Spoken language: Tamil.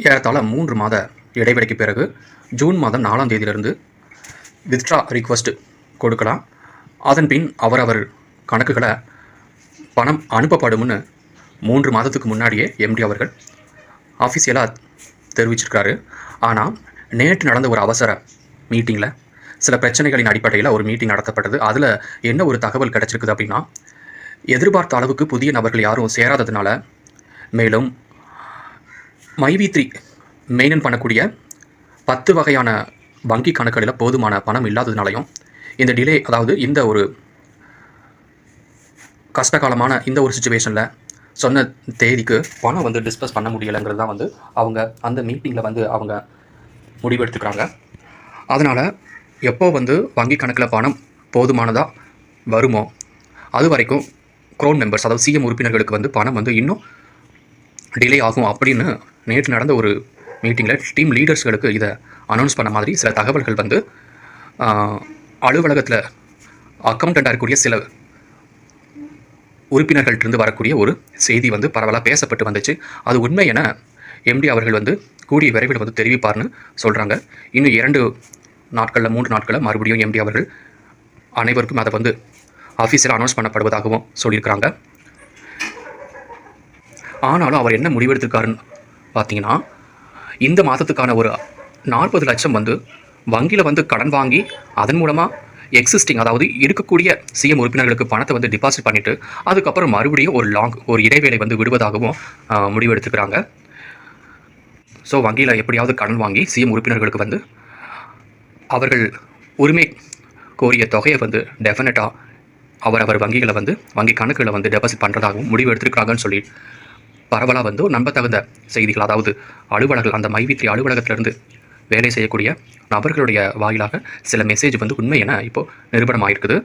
ஏறத்தாழ 3 மாத இடைவெளிக்கு பிறகு ஜூன் மாதம் 4ஆம் தேதியிலிருந்து வித்ட்ரா ரிக்வெஸ்ட் கொடுக்கலாம். அதன் பின் அவரவர் கணக்குகளை பணம் அனுப்பப்படும்னு 3 மாதத்துக்கு முன்னாடியே எம்டி அவர்கள் ஆஃபீஷியலாக தெரிவிச்சிருக்காரு. ஆனால் நேற்று நடந்த ஒரு அவசர மீட்டிங்கில் சில பிரச்சனைகளின் அடிப்படையில் ஒரு மீட்டிங் நடத்தப்பட்டது. அதில் என்ன ஒரு தகவல் கிடச்சிருக்குது அப்படின்னா, எதிர்பார்த்த அளவுக்கு புதிய நபர்கள் யாரும் சேராததுனால, மேலும் மைவி3 மெயின்டைன் பண்ணக்கூடிய 10 வகையான வங்கி கணக்குகளில் போதுமான பணம் இல்லாததுனாலையும் இந்த டிலே, அதாவது இந்த ஒரு கஷ்டகாலமான இந்த ஒரு சுச்சுவேஷனில் சொன்ன தேதிக்கு பணம் வந்து டிஸ்பஸ் பண்ண முடியலைங்கிறது தான் அவங்க அந்த மீட்டிங்கில் அவங்க முடிவெடுத்துக்கிறாங்க. அதனால் எப்போ வங்கி கணக்கில் பணம் போதுமானதாக வருமோ அது வரைக்கும் க்ரௌன் மெம்பர்ஸ், அதாவது சிஎம் உறுப்பினர்களுக்கு பணம் இன்னும் டிலே ஆகும் அப்படின்னு நேற்று நடந்த ஒரு மீட்டிங்கில் டீம் லீடர்ஸ்களுக்கு இதை அனௌன்ஸ் பண்ண மாதிரி சில தகவல்கள் அலுவலகத்தில் அக்கௌண்டண்ட்டாக இருக்கக்கூடிய சில உறுப்பினர்கள்ட்டிருந்து வரக்கூடிய ஒரு செய்தி பரவலாக பேசப்பட்டு வந்துச்சு. அது உண்மை என எம்டி அவர்கள் கூடிய விரைவில் தெரிவிப்பார்னு சொல்கிறாங்க. இன்னும் 2 நாட்களில் 3 நாட்களில் மறுபடியும் எம்டி அவர்கள் அனைவருக்கும் அதை ஆஃபீஸில் அனௌன்ஸ் பண்ணப்படுவதாகவும் சொல்லியிருக்கிறாங்க. ஆனாலும் அவர் என்ன முடிவெடுத்திருக்காருன்னு பார்த்தீங்கன்னா, இந்த மாதத்துக்கான ஒரு 40 லட்சம் வங்கியில் கடன் வாங்கி அதன் மூலமாக எக்ஸிஸ்டிங், அதாவது இருக்கக்கூடிய சிஎம் உறுப்பினர்களுக்கு பணத்தை டிபாசிட் பண்ணிவிட்டு அதுக்கப்புறம் மறுபடியும் ஒரு இடைவேளை விடுவதாகவும் முடிவெடுத்துக்கிறாங்க. ஸோ வங்கியில் எப்படியாவது கடன் வாங்கி சிஎம் உறுப்பினர்களுக்கு அவர்கள் உரிமை கோரிய தொகையை டெஃபினட்டாக அவரவர் வங்கிகளை வங்கி கணக்குகளை டெபாசிட் பண்ணுறதாகவும் முடிவு எடுத்துருக்காங்கன்னு சொல்லி பரவலாக நம்பத்தகுந்த செய்திகள், அதாவது அலுவலர்கள், அந்த மைவி3 அலுவலகத்திலிருந்து வேலை செய்யக்கூடிய நபர்களுடைய வாயிலாக சில மெசேஜ் உண்மை என இப்போது நிரூபணமாயிருக்குது.